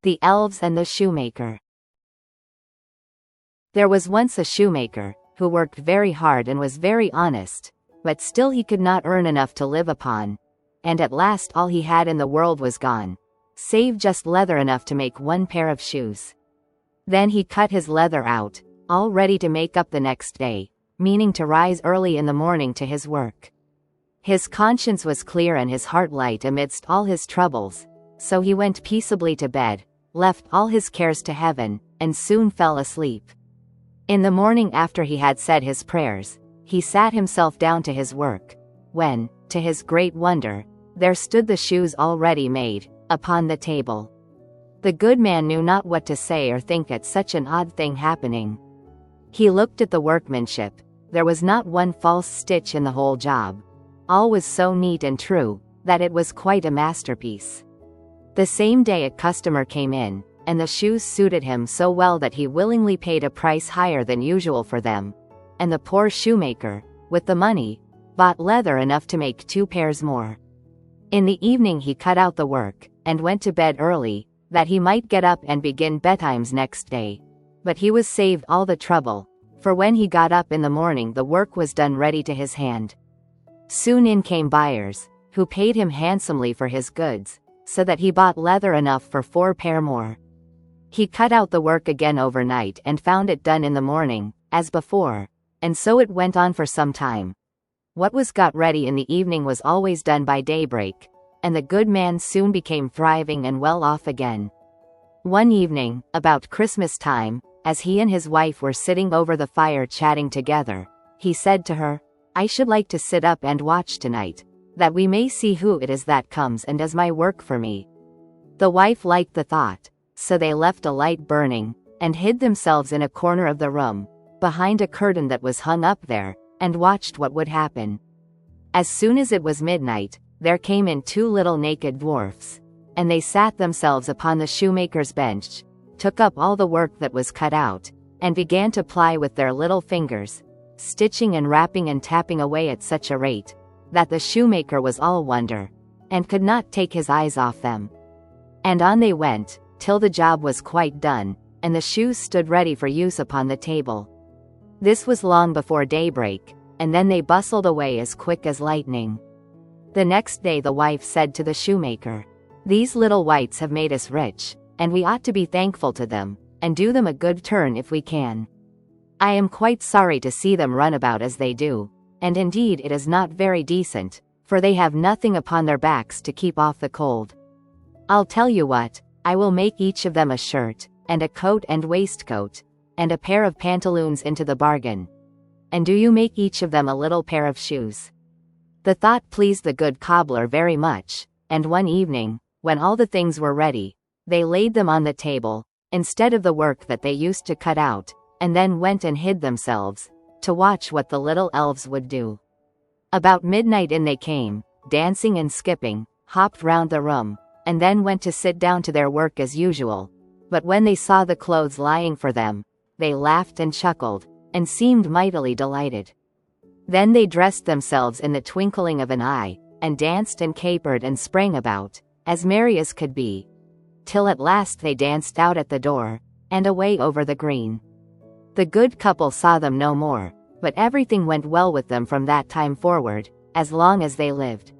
The Elves and the Shoemaker. There was once a shoemaker, who worked very hard and was very honest, but still he could not earn enough to live upon, and at last all he had in the world was gone, save just leather enough to make one pair of shoes. Then he cut his leather out, all ready to make up the next day, meaning to rise early in the morning to his work. His conscience was clear and his heart light amidst all his troubles, so he went peaceably to bed, left all his cares to heaven, and soon fell asleep. In the morning after he had said his prayers, he sat himself down to his work, when, to his great wonder, there stood the shoes already made, upon the table. The good man knew not what to say or think at such an odd thing happening. He looked at the workmanship. There was not one false stitch in the whole job. All was so neat and true, that it was quite a masterpiece. The same day a customer came in, and the shoes suited him so well that he willingly paid a price higher than usual for them, and the poor shoemaker, with the money, bought leather enough to make 2 pairs more. In the evening he cut out the work, and went to bed early, that he might get up and begin betimes next day. But he was saved all the trouble, for when he got up in the morning the work was done ready to his hand. Soon in came buyers, who paid him handsomely for his goods, so that he bought leather enough for 4 pair more. He cut out the work again overnight and found it done in the morning, as before, and so it went on for some time. What was got ready in the evening was always done by daybreak, and the good man soon became thriving and well off again. One evening, about Christmas time, as he and his wife were sitting over the fire chatting together, he said to her, "I should like to sit up and watch tonight, that we may see who it is that comes and does my work for me." The wife liked the thought, so they left a light burning, and hid themselves in a corner of the room, behind a curtain that was hung up there, and watched what would happen. As soon as it was midnight, there came in 2 little naked dwarfs, and they sat themselves upon the shoemaker's bench, took up all the work that was cut out, and began to ply with their little fingers, stitching and wrapping and tapping away at such a rate, that the shoemaker was all wonder, and could not take his eyes off them. And on they went, till the job was quite done, and the shoes stood ready for use upon the table. This was long before daybreak, and then they bustled away as quick as lightning. The next day the wife said to the shoemaker, "These little wights have made us rich, and we ought to be thankful to them, and do them a good turn if we can. I am quite sorry to see them run about as they do, and indeed it is not very decent, for they have nothing upon their backs to keep off the cold. I'll tell you what, I will make each of them a shirt, and a coat and waistcoat, and a pair of pantaloons into the bargain. And do you make each of them a little pair of shoes." The thought pleased the good cobbler very much, and one evening, when all the things were ready, they laid them on the table, instead of the work that they used to cut out, and then went and hid themselves, to watch what the little elves would do. About midnight in they came, dancing and skipping, hopped round the room, and then went to sit down to their work as usual. But when they saw the clothes lying for them, they laughed and chuckled, and seemed mightily delighted. Then they dressed themselves in the twinkling of an eye, and danced and capered and sprang about, as merry as could be, till at last they danced out at the door, and away over the green. The good couple saw them no more, but everything went well with them from that time forward, as long as they lived.